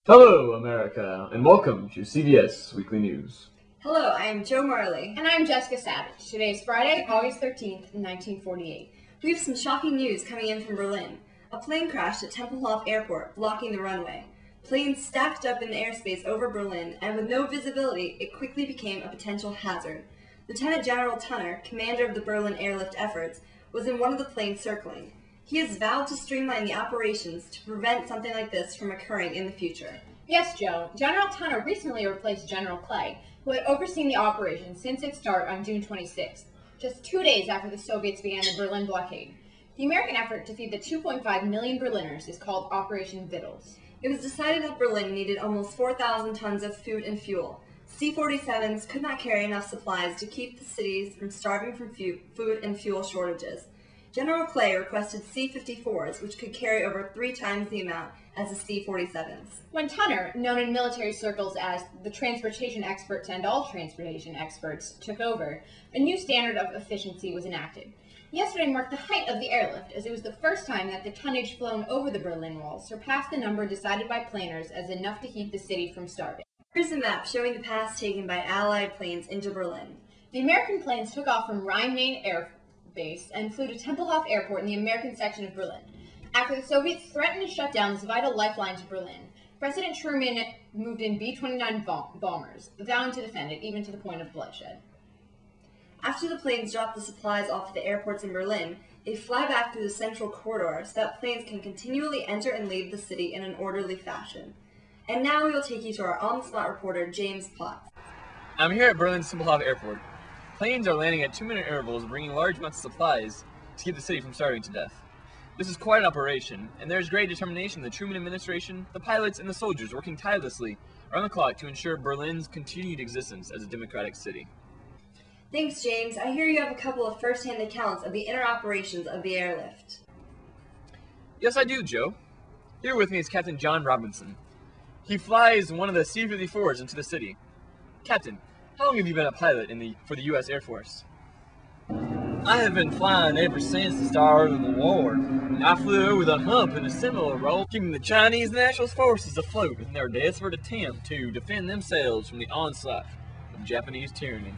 Hello, America, and welcome to CBS Weekly News. Hello, I am Joe Marley. And I'm Jessica Savage. Today is Friday, August 13th, 1948. We have some shocking news coming in from Berlin. A plane crashed at Tempelhof Airport, blocking the runway. Planes stacked up in the airspace over Berlin, and with no visibility, it quickly became a potential hazard. Lieutenant General Tunner, commander of the Berlin airlift efforts, was in one of the planes circling. He has vowed to streamline the operations to prevent something like this from occurring in the future. Yes, Joe. General Tunner recently replaced General Clay, who had overseen the operation since its start on June 26th, just 2 days after the Soviets began the Berlin blockade. The American effort to feed the 2.5 million Berliners is called Operation Vittles. It was decided that Berlin needed almost 4,000 tons of food and fuel. C-47s could not carry enough supplies to keep the cities from starving from food and fuel shortages. General Clay requested C-54s, which could carry over 3 times the amount as the C-47s. When Tunner, known in military circles as the transportation expert to end all transportation experts, took over, a new standard of efficiency was enacted. Yesterday marked the height of the airlift, as it was the first time that the tonnage flown over the Berlin Wall surpassed the number decided by planners as enough to keep the city from starving. Here's a map showing the paths taken by Allied planes into Berlin. The American planes took off from Rhine-Main Air Base and flew to Tempelhof Airport in the American section of Berlin. After the Soviets threatened to shut down this vital lifeline to Berlin, President Truman moved in B-29 bombers, vowing to defend it even to the point of bloodshed. After the planes drop the supplies off at the airports in Berlin, they fly back through the central corridor so that planes can continually enter and leave the city in an orderly fashion. And now we will take you to our on-the-spot reporter, James Potts. I'm here at Berlin's Tempelhof Airport. Planes are landing at 2-minute intervals, bringing large amounts of supplies to keep the city from starving to death. This is quite an operation, and there is great determination in the Truman administration, the pilots, and the soldiers working tirelessly around the clock to ensure Berlin's continued existence as a democratic city. Thanks, James. I hear you have a couple of first-hand accounts of the inner operations of the airlift. Yes, I do, Joe. Here with me is Captain John Robinson. He flies one of the C-54s into the city. Captain, how long have you been a pilot for the U.S. Air Force? I have been flying ever since the start of the war. I flew over the hump in a similar role, keeping the Chinese National Forces afloat in their desperate attempt to defend themselves from the onslaught of Japanese tyranny.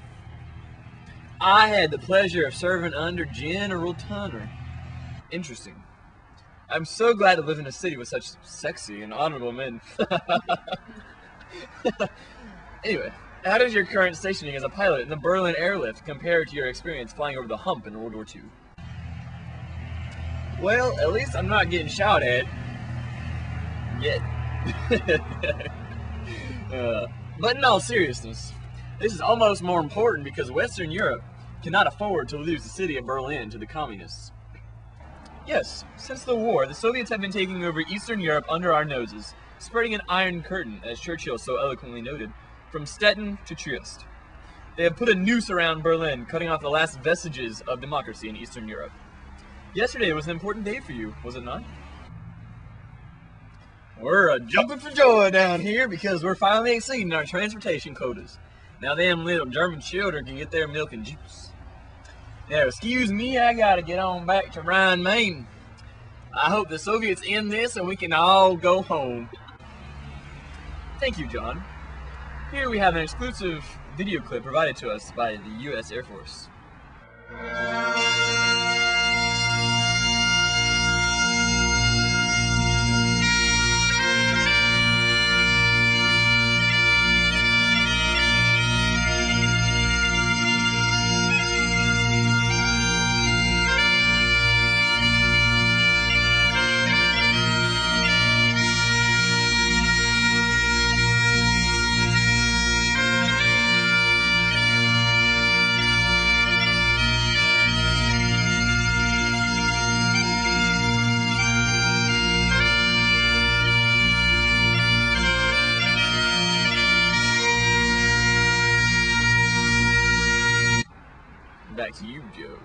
I had the pleasure of serving under General Tunner. Interesting. I'm so glad to live in a city with such sexy and honorable men. Anyway, how does your current stationing as a pilot in the Berlin airlift compare to your experience flying over the hump in World War II? Well, at least I'm not getting shot at. Yet. But in all seriousness, this is almost more important because Western Europe cannot afford to lose the city of Berlin to the communists. Yes, since the war, the Soviets have been taking over Eastern Europe under our noses, spreading an iron curtain, as Churchill so eloquently noted, from Stettin to Trieste. They have put a noose around Berlin, cutting off the last vestiges of democracy in Eastern Europe. Yesterday was an important day for you, was it not? We're jumping for joy down here because we're finally exceeding our transportation quotas. Now them little German children can get their milk and juice. Now, excuse me, I gotta get on back to Rhine-Main. I hope the Soviets end this and we can all go home. Thank you, John. Here we have an exclusive video clip provided to us by the U.S. Air Force. Back to you, Joe.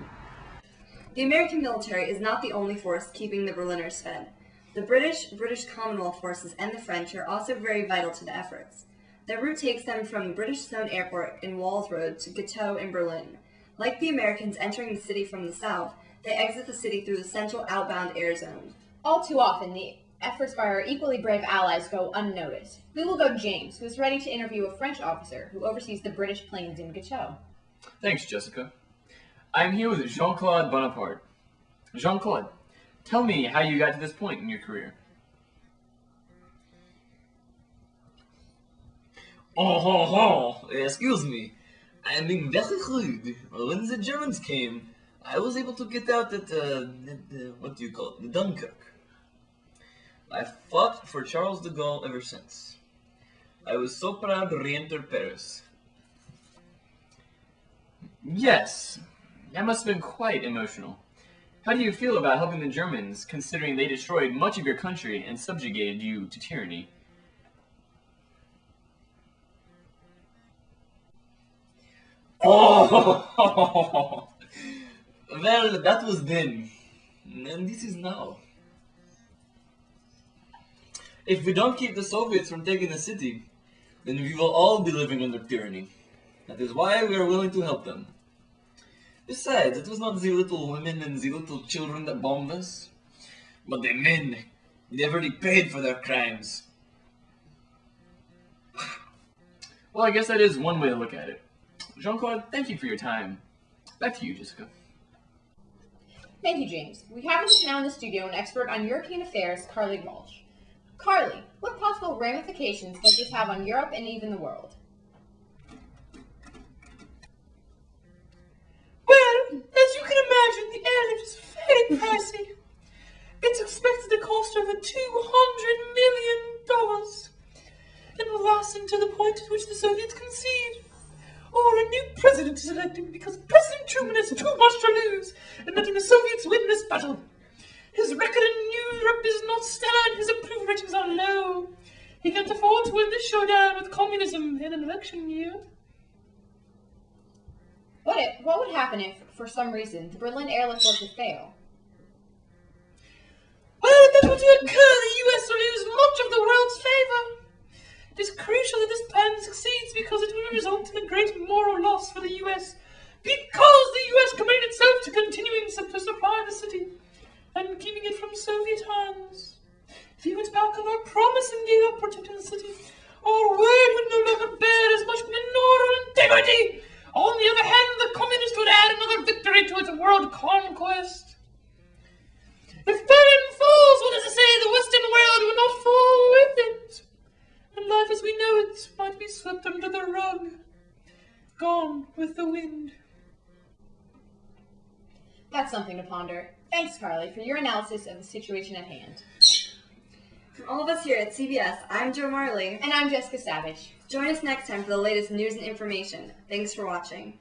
The American military is not the only force keeping the Berliners fed. The British Commonwealth forces, and the French are also very vital to the efforts. Their route takes them from British-owned airport in Walls Road to Gotto in Berlin. Like the Americans entering the city from the south, they exit the city through the central outbound air zone. All too often, the efforts by our equally brave allies go unnoticed. We will go James, who is ready to interview a French officer who oversees the British planes in Gateau. Thanks, Jessica. I am here with Jean-Claude Bonaparte. Jean-Claude, tell me how you got to this point in your career. Oh, excuse me. I am being very rude. When the Germans came, I was able to get out at, what do you call it, Dunkirk. I fought for Charles de Gaulle ever since. I was so proud to re-enter Paris. Yes, that must have been quite emotional. How do you feel about helping the Germans, considering they destroyed much of your country and subjugated you to tyranny? Oh! Well, that was then. And this is now. If we don't keep the Soviets from taking the city, then we will all be living under tyranny. That is why we are willing to help them. Besides, it was not the little women and the little children that bombed us, but the men. They already paid for their crimes. Well, I guess that is one way to look at it. Jean-Claude, thank you for your time. Back to you, Jessica. Thank you, James. We have with us now in the studio an expert on European affairs, Carly Walsh. Carly, what possible ramifications does this have on Europe and even the world? Well, as you can imagine, the airlift is very pricey. It's expected to cost over $200 million and will last until the point at which the Soviets concede, or a new president is elected because President Truman has too much to lose in letting the Soviets win this battle. His record in Europe is not stellar and his approval ratings are low. He can't afford to win this showdown with communism in an election year. What would happen if, for some reason, the Berlin airlift were to fail? Well, if that were to occur, the US will lose much of the world's favor. It is crucial that this plan succeeds because it will result in a great moral loss for the US, because the US committed itself to continuing to supply the city and keeping it from Soviet hands. If he went back on our promise and gave up protecting the city, our word would no longer bear as much moral integrity. On the other hand, the communists would add another victory to its world conquest. If Berlin falls, what does it say? The Western world will not fall with it. And life as we know it might be swept under the rug, gone with the wind. That's something to ponder. Thanks, Carly, for your analysis of the situation at hand. From all of us here at CBS, I'm Joe Marley. And I'm Jessica Savage. Join us next time for the latest news and information. Thanks for watching.